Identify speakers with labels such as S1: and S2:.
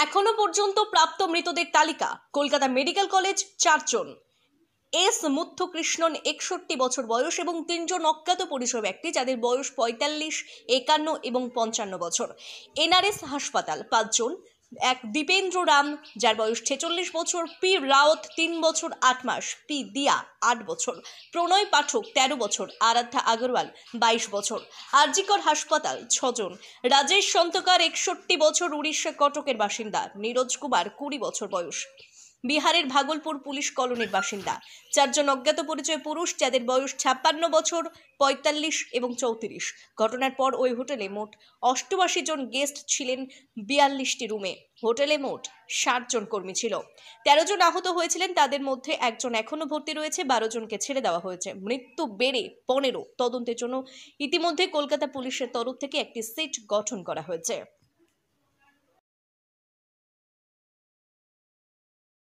S1: এখনো পর্যন্ত প্রাপ্ত মৃতদের তালিকা: কলকাতা মেডিকেল কলেজ 4 জন, এস মুথুকৃষ্ণন 61 বছর বয়স এবং 3 জন অজ্ঞাত পরিচয় ব্যক্তি যাদের বয়স 45, 51 এবং 55 বছর। এনআরএস হাসপাতাল 5 জন, এক দীপেন্দ্র রাম যার বয়স 46 বছর, পি রাওত 3 বছর 8 মাস, পি দিয়া 8 বছর, প্রণয় পাঠক 13 বছর, আরাধ্যা আগরওয়াল 22 বছর। আরজিকর হাসপাতাল 6 জন, রাজেশ সন্তকার 61 বছর, উড়িষ্যা কটকের বাসিন্দা, নীরজ কুমার 20 বছর বয়স, বিহারের ভাগলপুর পুলিশ কলোনির বাসিন্দা। 4 জন অজ্ঞাত পরিচয় পুরুষ যাদের বয়স 56 বছর, 45 এবং 34। ঘটনার পর ওই হোটেলে মোট 88 জন গেস্ট ছিলেন 42টি রুমে। হোটেলে মোট 60 জন কর্মী ছিল। 13 জন আহত হয়েছিলেন, তাদের মধ্যে একজন এখনো ভর্তি রয়েছে, 12 জনকে ছেড়ে দেওয়া হয়েছে। মৃত্যু বেড়ে 15। তদন্তের জন্য ইতিমধ্যে কলকাতা পুলিশের তরফ থেকে একটি সেট গঠন করা হয়েছে।